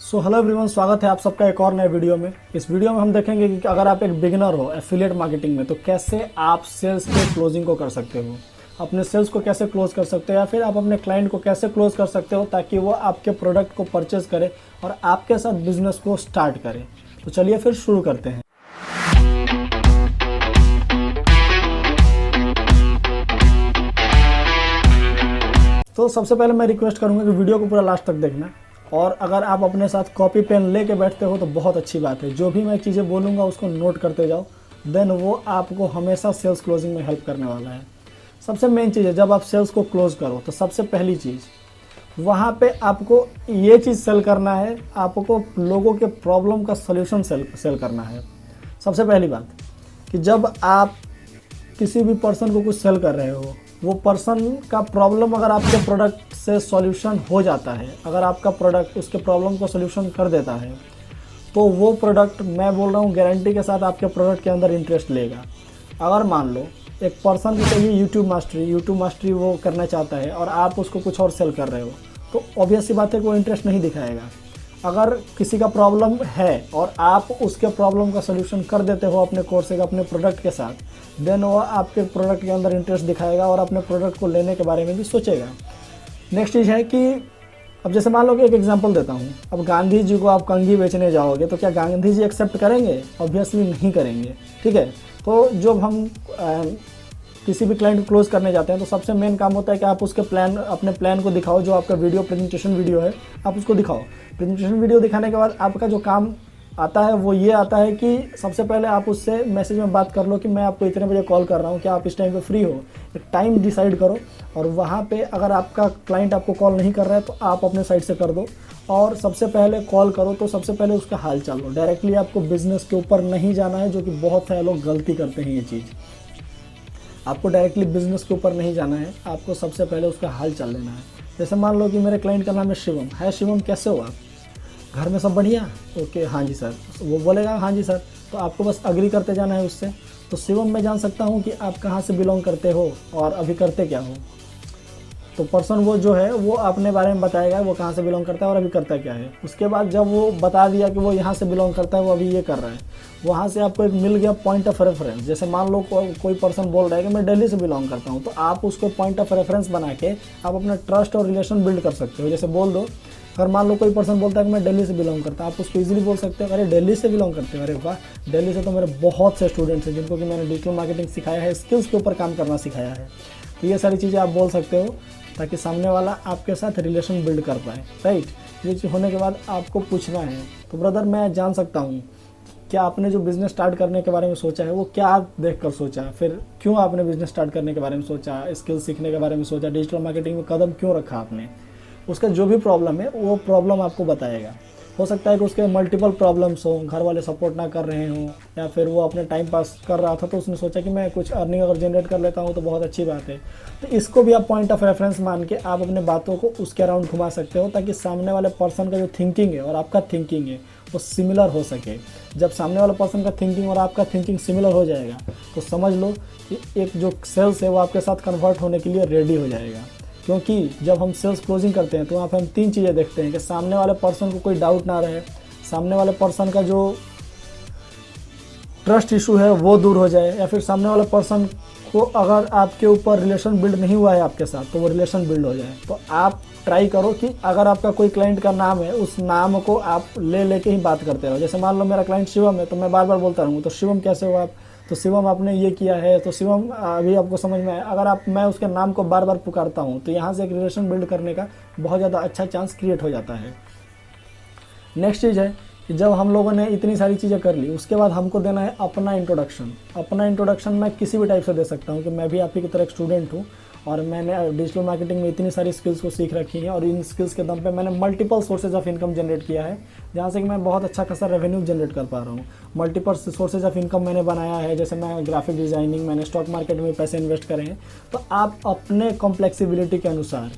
So hello everyone, स्वागत है आप सबका एक और नए वीडियो में। इस वीडियो में हम देखेंगे कि अगर आप एक बिगिनर हो एफिलिएट मार्केटिंग में तो कैसे आप सेल्स के क्लोजिंग को कर सकते हो, अपने सेल्स को कैसे क्लोज कर सकते हो या फिर आप अपने क्लाइंट को कैसे क्लोज कर सकते हो ताकि वो आपके प्रोडक्ट को परचेज करे और आपके साथ बिजनेस को स्टार्ट करे। तो चलिए फिर शुरू करते हैं। तो सबसे पहले मैं रिक्वेस्ट करूंगा कि वीडियो को पूरा लास्ट तक देखना, और अगर आप अपने साथ कॉपी पेन लेके बैठते हो तो बहुत अच्छी बात है। जो भी मैं चीज़ें बोलूँगा उसको नोट करते जाओ, देन वो आपको हमेशा सेल्स क्लोजिंग में हेल्प करने वाला है। सबसे मेन चीज़ है, जब आप सेल्स को क्लोज करो तो सबसे पहली चीज़ वहाँ पे आपको ये चीज़ सेल करना है, आपको लोगों के प्रॉब्लम का सोल्यूशन सेल करना है। सबसे पहली बात कि जब आप किसी भी पर्सन को कुछ सेल कर रहे हो, वो पर्सन का प्रॉब्लम अगर आपके प्रोडक्ट से सॉल्यूशन हो जाता है, अगर आपका प्रोडक्ट उसके प्रॉब्लम को सॉल्यूशन कर देता है, तो वो प्रोडक्ट, मैं बोल रहा हूँ गारंटी के साथ, आपके प्रोडक्ट के अंदर इंटरेस्ट लेगा। अगर मान लो एक पर्सन को चाहिए यूट्यूब मास्टरी वो करना चाहता है और आप उसको कुछ और सेल कर रहे हो, तो ऑब्वियस सी बात है कि वो इंटरेस्ट नहीं दिखाएगा। अगर किसी का प्रॉब्लम है और आप उसके प्रॉब्लम का सलूशन कर देते हो अपने कोर्स के, अपने प्रोडक्ट के साथ, देन वो आपके प्रोडक्ट के अंदर इंटरेस्ट दिखाएगा और अपने प्रोडक्ट को लेने के बारे में भी सोचेगा। नेक्स्ट चीज़ है कि अब जैसे मान लो कि एक एग्जांपल देता हूँ, अब गांधी जी को आप कंघी बेचने जाओगे तो क्या गांधी जी एक्सेप्ट करेंगे? ऑब्वियसली नहीं करेंगे। ठीक है, तो जब हम किसी भी क्लाइंट को क्लोज करने जाते हैं तो सबसे मेन काम होता है कि आप उसके अपने प्लान को दिखाओ। जो आपका प्रेजेंटेशन वीडियो है, आप उसको दिखाओ। प्रेजेंटेशन वीडियो दिखाने के बाद आपका जो काम आता है वो ये आता है कि सबसे पहले आप उससे मैसेज में बात कर लो कि मैं आपको इतने बजे कॉल कर रहा हूँ, क्या आप इस टाइम पे फ्री हो? एक टाइम डिसाइड करो, और वहाँ पे अगर आपका क्लाइंट आपको कॉल नहीं कर रहा है तो आप अपने साइड से कर दो। और सबसे पहले कॉल करो तो सबसे पहले उसका हाल चाल लो। डायरेक्टली आपको बिजनेस के ऊपर नहीं जाना है, जो कि बहुत सारे लोग गलती करते हैं। ये चीज़ आपको डायरेक्टली बिजनेस के ऊपर नहीं जाना है, आपको सबसे पहले उसका हाल चाल लेना है। जैसे मान लो कि मेरे क्लाइंट का नाम है शिवम। है शिवम, कैसे हो आप? घर में सब बढ़िया? ओके, हाँ जी सर। वो बोलेगा हाँ जी सर, तो आपको बस अग्री करते जाना है उससे। तो शिवम, मैं जान सकता हूँ कि आप कहाँ से बिलोंग करते हो और अभी करते क्या हो? तो पर्सन वो जो है वो अपने बारे में बताएगा, वो कहाँ से बिलोंग करता है और अभी करता क्या है। उसके बाद जब वो बता दिया कि वो यहाँ से बिलोंग करता है, वो अभी ये कर रहा है, वहाँ से आपको एक मिल गया पॉइंट ऑफ रेफरेंस। जैसे मान लो कोई पर्सन बोल रहा है कि मैं दिल्ली से बिलोंग करता हूँ, तो आप उसको पॉइंट ऑफ रेफरेंस बना के आप अपना ट्रस्ट और रिलेशन बिल्ड कर सकते हो। जैसे बोल दो, अगर मान लो कोई पर्सन बोलता है कि मैं दिल्ली से बिलोंग करता हूँ, आप उसको इजीली बोल सकते हो, अरे दिल्ली से बिलोंग करते हो, अरे वाह, दिल्ली से तो मेरे बहुत से स्टूडेंट्स हैं जिनको कि मैंने डिजिटल मार्केटिंग सिखाया है, स्किल्स के ऊपर काम करना सिखाया है। तो ये सारी चीज़ें आप बोल सकते हो ताकि सामने वाला आपके साथ रिलेशन बिल्ड कर पाए। राइट, ये चीज़ होने के बाद आपको पूछना है, तो ब्रदर मैं जान सकता हूँ क्या आपने जो बिज़नेस स्टार्ट करने के बारे में सोचा है वो क्या देख कर सोचा, फिर क्यों आपने बिज़नेस स्टार्ट करने के बारे में सोचा, स्किल सीखने के बारे में सोचा, डिजिटल मार्केटिंग में कदम क्यों रखा आपने? उसका जो भी प्रॉब्लम है वो प्रॉब्लम आपको बताएगा। हो सकता है कि उसके मल्टीपल प्रॉब्लम्स हो, घर वाले सपोर्ट ना कर रहे हों, या फिर वो अपने टाइम पास कर रहा था तो उसने सोचा कि मैं कुछ अर्निंग अगर जनरेट कर लेता हूँ तो बहुत अच्छी बात है। तो इसको भी आप पॉइंट ऑफ रेफरेंस मान के आप अपने बातों को उसके अराउंड घुमा सकते हो, ताकि सामने वाले पर्सन का जो थिंकिंग है और आपका थिंकिंग है वो सिमिलर हो सके। जब सामने वाले पर्सन का थिंकिंग और आपका थिंकिंग सिमिलर हो जाएगा तो समझ लो कि एक जो सेल्स है वो आपके साथ कन्वर्ट होने के लिए रेडी हो जाएगा। क्योंकि जब हम सेल्स क्लोजिंग करते हैं तो वहाँ पे हम तीन चीज़ें देखते हैं कि सामने वाले पर्सन को कोई डाउट ना रहे, सामने वाले पर्सन का जो ट्रस्ट इशू है वो दूर हो जाए, या फिर सामने वाले पर्सन को अगर आपके ऊपर रिलेशन बिल्ड नहीं हुआ है आपके साथ तो वो रिलेशन बिल्ड हो जाए। तो आप ट्राई करो कि अगर आपका कोई क्लाइंट का नाम है, उस नाम को आप लेके ही बात करते रहो। जैसे मान लो मेरा क्लाइंट शिवम है तो मैं बार बार बोलता रहूँ, तो शिवम कैसे हो आप? तो शिवम आपने ये किया है, तो शिवम अभी आपको समझ में आया। अगर मैं उसके नाम को बार बार पुकारता हूँ तो यहाँ से एक रिलेशन बिल्ड करने का बहुत ज़्यादा अच्छा चांस क्रिएट हो जाता है। नेक्स्ट चीज़ है कि जब हम लोगों ने इतनी सारी चीज़ें कर ली, उसके बाद हमको देना है अपना इंट्रोडक्शन। अपना इंट्रोडक्शन मैं किसी भी टाइप से दे सकता हूँ कि मैं भी आप ही की तरह एक स्टूडेंट हूँ और मैंने डिजिटल मार्केटिंग में इतनी सारी स्किल्स को सीख रखी हैं, और इन स्किल्स के दम पे मैंने multiple sources of income generate किया है, जहाँ से कि मैं बहुत अच्छा खासा रेवेन्यू जनरेट कर पा रहा हूँ। मल्टीपल सोर्सेज ऑफ इनकम मैंने बनाया है, जैसे मैं ग्राफिक डिज़ाइनिंग, मैंने स्टॉक मार्केट में पैसे इन्वेस्ट करे हैं। तो आप अपने कॉम्प्लेक्सिबिलिटी के अनुसार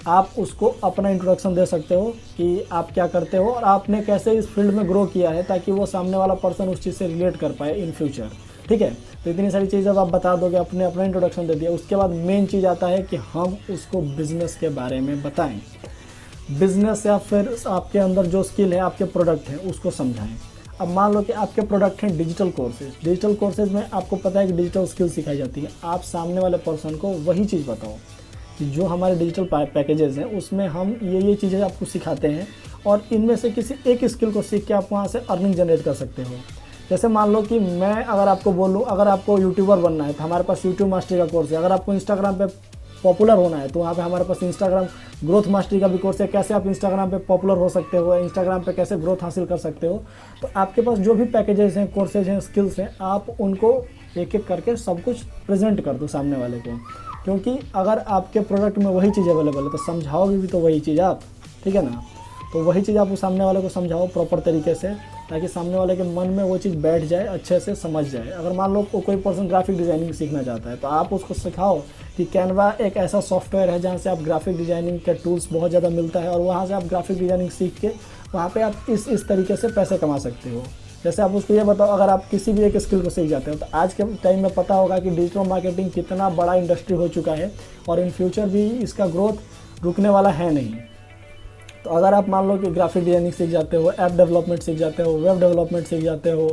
आप उसको अपना इंट्रोडक्शन दे सकते हो कि आप क्या करते हो और आपने कैसे इस फील्ड में ग्रो किया है, ताकि वो सामने वाला पर्सन उस चीज़ से रिलेट कर पाए इन फ्यूचर। ठीक है, तो इतनी सारी चीज़ जब आप बता दोगे, अपने अपना इंट्रोडक्शन दे दिया, उसके बाद मेन चीज़ आता है कि हम उसको बिज़नेस के बारे में बताएं। बिजनेस या फिर आपके अंदर जो स्किल है, आपके प्रोडक्ट हैं, उसको समझाएं। अब मान लो कि आपके प्रोडक्ट हैं डिजिटल कोर्सेज। डिजिटल कोर्सेज में आपको पता है कि डिजिटल स्किल सिखाई जाती है। आप सामने वाले पर्सन को वही चीज़ बताओ कि जो हमारे डिजिटल पैकेजेस हैं उसमें हम ये चीज़ें आपको सिखाते हैं, और इनमें से किसी एक स्किल को सीख के आप वहाँ से अर्निंग जनरेट कर सकते हो। जैसे मान लो कि मैं अगर आपको बोलूँ, अगर आपको यूट्यूबर बनना है तो हमारे पास यूट्यूब मास्टरी का कोर्स है। अगर आपको इंस्टाग्राम पे पॉपुलर होना है तो वहाँ पे हमारे पास इंस्टाग्राम ग्रोथ मास्टरी का भी कोर्स है। कैसे आप इंस्टाग्राम पे पॉपुलर हो सकते हो, इंस्टाग्राम पे कैसे ग्रोथ हासिल कर सकते हो। तो आपके पास जो भी पैकेजेस हैं, कोर्सेज हैं, स्किल्स हैं, आप उनको एक एक करके सब कुछ प्रेजेंट कर दो सामने वाले को। क्योंकि अगर आपके प्रोडक्ट में वही चीज़ अवेलेबल है तो समझाओगे भी तो वही चीज़ आप, ठीक है ना। तो वही चीज़ आप सामने वाले को समझाओ प्रॉपर तरीके से, ताकि सामने वाले के मन में वो चीज़ बैठ जाए, अच्छे से समझ जाए। अगर मान लो कोई पर्सन ग्राफिक डिज़ाइनिंग सीखना चाहता है तो आप उसको सिखाओ कि कैनवा एक ऐसा सॉफ्टवेयर है जहाँ से आप ग्राफिक डिज़ाइनिंग के टूल्स बहुत ज़्यादा मिलता है, और वहाँ से आप ग्राफिक डिज़ाइनिंग सीख के वहाँ पे आप इस तरीके से पैसे कमा सकते हो। जैसे आप उसको ये बताओ, अगर आप किसी भी एक स्किल को सीख जाते हो तो आज के टाइम में पता होगा कि डिजिटल मार्केटिंग कितना बड़ा इंडस्ट्री हो चुका है, और इन फ्यूचर भी इसका ग्रोथ रुकने वाला है नहीं। तो अगर आप मान लो कि ग्राफिक डिजाइनिंग सीख जाते हो, ऐप डेवलपमेंट सीख जाते हो, वेब डेवलपमेंट सीख जाते हो,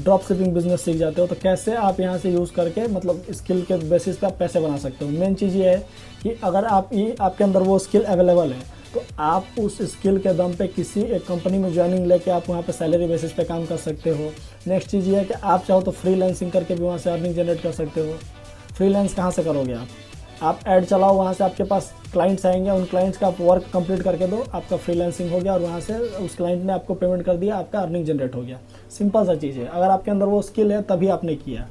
ड्रॉप शिपिंग बिजनेस सीख जाते हो, तो कैसे आप यहाँ से यूज़ करके मतलब स्किल के बेसिस पे आप पैसे बना सकते हो। मेन चीज़ ये है कि अगर आपके अंदर वो स्किल अवेलेबल है तो आप उस स्किल के दम पे किसी एक कंपनी में ज्वाइनिंग लेके आप वहाँ पे सैलरी बेसिस पे काम कर सकते हो। नेक्स्ट चीज़ ये है कि आप चाहो तो फ्रीलांसिंग करके भी वहाँ से अर्निंग जनरेट कर सकते हो। फ्रीलांस कहाँ से करोगे आप ऐड चलाओ, वहाँ से आपके पास क्लाइंट्स आएंगे, उन क्लाइंट्स का आप वर्क कंप्लीट करके दो, आपका फ्रीलांसिंग हो गया, और वहाँ से उस क्लाइंट ने आपको पेमेंट कर दिया, आपका अर्निंग जनरेट हो गया। सिंपल सा चीज़ है। अगर आपके अंदर वो स्किल है तभी आपने किया।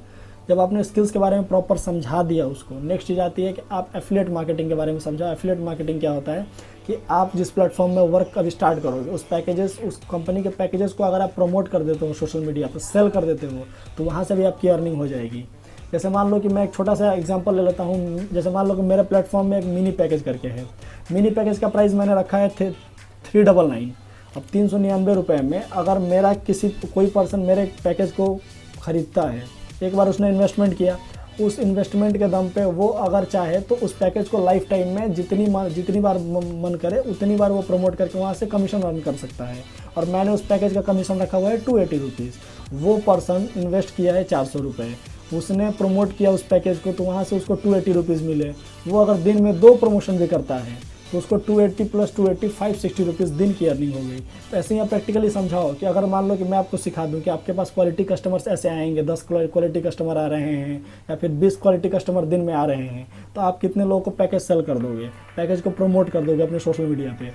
जब आपने स्किल्स के बारे में प्रॉपर समझा दिया उसको, नेक्स्ट चीज़ आती है कि आप एफिलिएट मार्केटिंग के बारे में समझाओ। एफिलिएट मार्केटिंग क्या होता है कि आप जिस प्लेटफॉर्म में वर्क अभी स्टार्ट करोगे, उस कंपनी के पैकेजेस को अगर आप प्रमोट कर देते हो, सोशल मीडिया पर सेल कर देते हो, तो वहाँ से भी आपकी अर्निंग हो जाएगी। जैसे मान लो कि मैं एक छोटा सा एग्जांपल ले लेता हूँ। जैसे मान लो कि मेरे प्लेटफॉर्म में एक मिनी पैकेज करके है। मिनी पैकेज का प्राइस मैंने रखा है 399। अब 399 रुपये में अगर मेरा कोई पर्सन मेरे पैकेज को ख़रीदता है, एक बार उसने इन्वेस्टमेंट किया, उस इन्वेस्टमेंट के दम पे वो अगर चाहे तो उस पैकेज को लाइफ टाइम में जितनी बार मन करे उतनी बार वो प्रमोट करके वहाँ से कमीशन अर्न कर सकता है। और मैंने उस पैकेज का कमीशन रखा हुआ है 280 रुपीज़। वो पर्सन इन्वेस्ट किया है 400 रुपये, उसने प्रमोट किया उस पैकेज को, तो वहाँ से उसको 280 रुपीज़ मिले। वो अगर दिन में 2 प्रमोशन भी करता है तो उसको 280 + 280 560 रुपीज़ दिन की अर्निंग हो गई। तो ऐसे ही आप प्रैक्टिकली समझाओ कि अगर मान लो कि मैं आपको सिखा दूं कि आपके पास क्वालिटी कस्टमर्स ऐसे आएंगे, 10 क्वालिटी कस्टमर आ रहे हैं या फिर 20 क्वालिटी कस्टमर दिन में आ रहे हैं, तो आप कितने लोगों को पैकेज सेल कर दोगे, पैकेज को प्रमोट कर दोगे अपने सोशल मीडिया पर।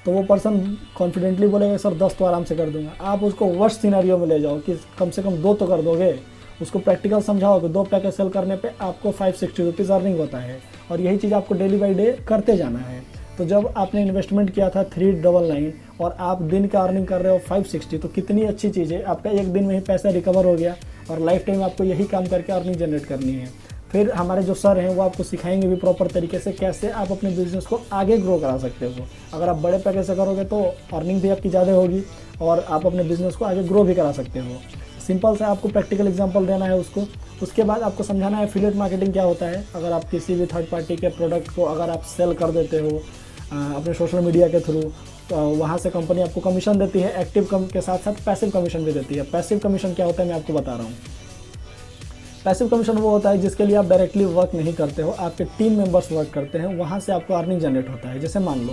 तो वो पर्सन कॉन्फिडेंटली बोलेगा सर 10 तो आराम से कर दूंगा। आप उसको वर्स्ट सिनेरियो में ले जाओ कि कम से कम 2 तो कर दोगे। उसको प्रैक्टिकल समझाओ कि 2 पैकेज सेल करने पे आपको 560 रुपीज़ अर्निंग होता है, और यही चीज़ आपको डेली बाई डे करते जाना है। तो जब आपने इन्वेस्टमेंट किया था 399 और आप दिन का अर्निंग कर रहे हो 560, तो कितनी अच्छी चीज़ है। आपका एक दिन में ही पैसा रिकवर हो गया, और लाइफ टाइम आपको यही काम करके अर्निंग जनरेट करनी है। फिर हमारे जो सर हैं वो आपको सिखाएंगे भी प्रॉपर तरीके से कैसे आप अपने बिजनेस को आगे ग्रो करा सकते हो। अगर आप बड़े पैकेज से करोगे तो अर्निंग भी आपकी ज़्यादा होगी, और आप अपने बिजनेस को आगे ग्रो भी करा सकते हो। सिंपल से आपको प्रैक्टिकल एग्जांपल देना है उसको। उसके बाद आपको समझाना है एफिलिएट मार्केटिंग क्या होता है। अगर आप किसी भी थर्ड पार्टी के प्रोडक्ट को अगर आप सेल कर देते हो अपने सोशल मीडिया के थ्रू, तो वहाँ से कंपनी आपको कमीशन देती है। एक्टिव के साथ साथ पैसिव कमीशन भी देती है। पैसिव कमीशन क्या होता है मैं आपको बता रहा हूँ। पैसिव कमीशन वो होता है जिसके लिए आप डायरेक्टली वर्क नहीं करते हो, आपके टीम मेंबर्स वर्क करते हैं, वहाँ से आपको अर्निंग जनरेट होता है। जैसे मान लो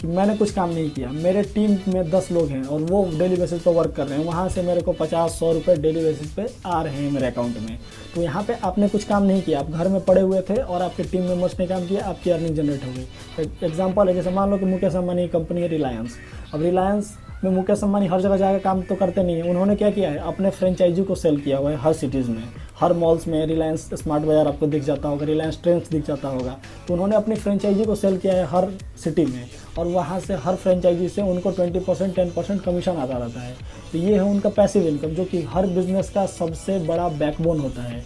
कि मैंने कुछ काम नहीं किया, मेरे टीम में 10 लोग हैं और वो डेली बेसिस पे वर्क कर रहे हैं, वहाँ से मेरे को 50-100 रुपये डेली बेसिस पे आ रहे हैं मेरे अकाउंट में। तो यहाँ पे आपने कुछ काम नहीं किया, आप घर में पड़े हुए थे और आपके टीम मेंबर्स ने काम किया, आपकी अर्निंग जनरेट हो गई। एग्जाम्पल है, जैसे मान लो कि मुकेश अंबानी की कंपनी है रिलायंस। अब रिलायंस में मुकेश अंबानी हर जगह जाकर काम तो करते नहीं है, उन्होंने क्या किया है, अपने फ्रेंचाइजी को सेल किया हुआ है हर सिटीज़ में। हर मॉल्स में रिलायंस स्मार्ट बाज़ार आपको दिख जाता होगा, रिलायंस ट्रेंड्स दिख जाता होगा। तो उन्होंने अपनी फ्रेंचाइजी को सेल किया है हर सिटी में, और वहाँ से हर फ्रेंचाइजी से उनको 20% 10% कमीशन आता रहता है। तो ये है उनका पैसिव इनकम, जो कि हर बिजनेस का सबसे बड़ा बैकबोन होता है,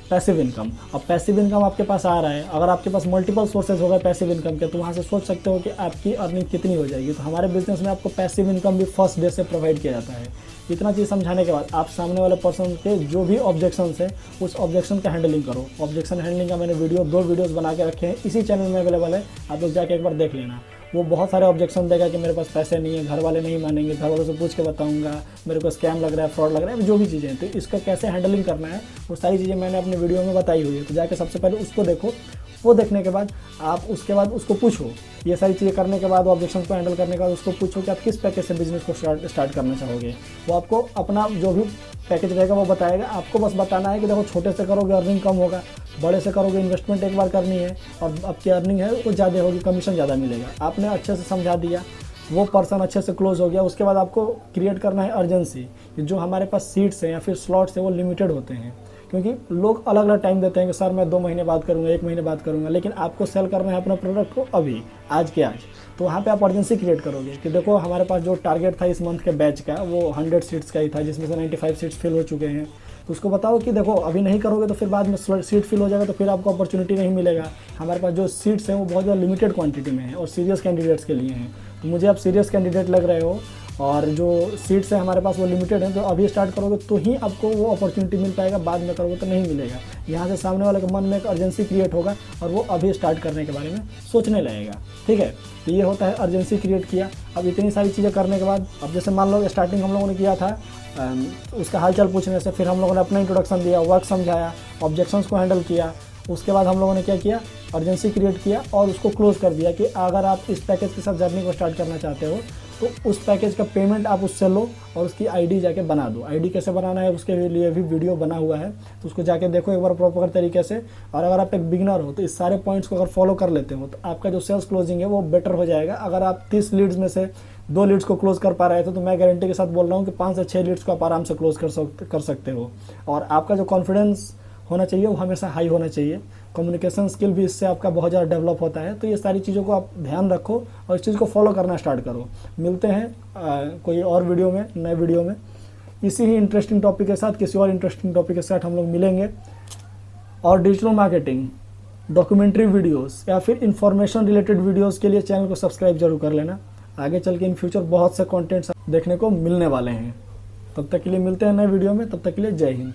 पैसिव इनकम। अब पैसिव इनकम आपके पास आ रहा है, अगर आपके पास मल्टीपल सोर्सेज हो गए पैसिव इनकम के, तो वहाँ से सोच सकते हो कि आपकी अर्निंग कितनी हो जाएगी। तो हमारे बिजनेस में आपको पैसिव इनकम भी फर्स्ट डे से प्रोवाइड किया जाता है। इतना चीज़ समझाने के बाद आप सामने वाले पर्सन के जो भी ऑब्जेक्शंस है उस ऑब्जेक्शन का हैंडलिंग करो। ऑब्जेक्शन हैंडलिंग का मैंने 2 वीडियोज़ बना के रखे हैं, इसी चैनल में अवेलेबल है, आप लोग जाके एक बार देख लेना। वो बहुत सारे ऑब्जेक्शन देगा कि मेरे पास पैसे नहीं है, घर वाले नहीं मानेंगे, घर वालों से पूछ के बताऊंगा, मेरे को स्कैम लग रहा है, फ्रॉड लग रहा है, जो भी चीज़ें। तो इसका कैसे हैंडलिंग करना है वो सारी चीज़ें मैंने अपने वीडियो में बताई हुई है। तो जाके सबसे पहले उसको देखो, वो देखने के बाद आप उसके बाद उसको पूछो, ये सारी चीज़ें करने के बाद, ऑब्जेक्शन को हैंडल करने के बाद उसको पूछो कि आप किस पैकेज से बिजनेस को स्टार्ट करना चाहोगे। वो आपको अपना जो भी पैकेज रहेगा वो बताएगा। आपको बस बताना है कि देखो छोटे से करोगे अर्निंग कम होगा, बड़े से करोगे इन्वेस्टमेंट एक बार करनी है और आपकी अर्निंग है वो ज़्यादा होगी, कमीशन ज़्यादा मिलेगा। आपने अच्छे से समझा दिया, वो पर्सन अच्छे से क्लोज हो गया। उसके बाद आपको क्रिएट करना है अर्जेंसी। जो हमारे पास सीट्स हैं या फिर स्लॉट्स हैं वो लिमिटेड होते हैं, क्योंकि लोग अलग अलग टाइम देते हैं कि सर मैं 2 महीने बाद करूँगा, 1 महीने बाद करूँगा, लेकिन आपको सेल करना है अपना प्रोडक्ट को अभी, आज के आज। तो वहाँ पे आप अर्जेंसी क्रिएट करोगे कि देखो हमारे पास जो टारगेट था इस मंथ के बैच का वो 100 सीट्स का ही था, जिसमें से 95 सीट्स फिल हो चुके हैं। तो उसको बताओ कि देखो अभी नहीं करोगे तो फिर बाद में सीट फिल हो जाएगा तो फिर आपको अपॉर्चुनिटी नहीं मिलेगा। हमारे पास जो सीट्स हैं वो बहुत ज़्यादा लिमिटेड क्वांटिटी में है और सीरियस कैंडिडेट्स के लिए हैं। तो मुझे आप सीरियस कैंडिडेट लग रहे हो और जो सीट्स है हमारे पास वो लिमिटेड है, तो अभी स्टार्ट करोगे तो ही आपको वो अपॉर्चुनिटी मिल पाएगा, बाद में करोगे तो नहीं मिलेगा। यहाँ से सामने वाले के मन में एक अर्जेंसी क्रिएट होगा और वो अभी स्टार्ट करने के बारे में सोचने लगेगा। ठीक है, तो ये होता है अर्जेंसी क्रिएट किया। अब इतनी सारी चीज़ें करने के बाद, अब जैसे मान लो स्टार्टिंग हम लोगों ने किया था उसका हालचाल पूछने से, फिर हम लोगों ने अपना इंट्रोडक्शन दिया, वर्क समझाया, ऑब्जेक्शंस को हैंडल किया। उसके बाद हम लोगों ने क्या किया, अर्जेंसी क्रिएट किया और उसको क्लोज कर दिया कि अगर आप इस पैकेज के साथ जर्नी को स्टार्ट करना चाहते हो तो उस पैकेज का पेमेंट आप उससे लो और उसकी आईडी जाके बना दो। आईडी कैसे बनाना है उसके लिए भी वीडियो बना हुआ है, तो उसको जाके देखो एक बार प्रॉपर तरीके से। और अगर आप एक बिगिनर हो तो इस सारे पॉइंट्स को अगर फॉलो कर लेते हो तो आपका जो सेल्स क्लोजिंग है वो बेटर हो जाएगा। अगर आप 30 लीड्स में से 2 लीड्स को क्लोज कर पा रहे थे तो मैं गारंटी के साथ बोल रहा हूँ कि 5 से 6 लीड्स को आप आराम से क्लोज कर सकते हो। और आपका जो कॉन्फिडेंस होना चाहिए वो हमेशा हाई होना चाहिए। कम्युनिकेशन स्किल भी इससे आपका बहुत ज़्यादा डेवलप होता है। तो ये सारी चीज़ों को आप ध्यान रखो और इस चीज़ को फॉलो करना स्टार्ट करो। मिलते हैं कोई और वीडियो में, नए वीडियो में, इसी ही इंटरेस्टिंग टॉपिक के साथ, किसी और इंटरेस्टिंग टॉपिक के साथ हम लोग मिलेंगे। और डिजिटल मार्केटिंग, डॉक्यूमेंट्री वीडियोस या फिर इंफॉर्मेशन रिलेटेड वीडियोस के लिए चैनल को सब्सक्राइब जरूर कर लेना। आगे चल के इन फ्यूचर बहुत से कंटेंट्स देखने को मिलने वाले हैं। तब तक के लिए मिलते हैं नए वीडियो में, तब तक के लिए जय हिंद।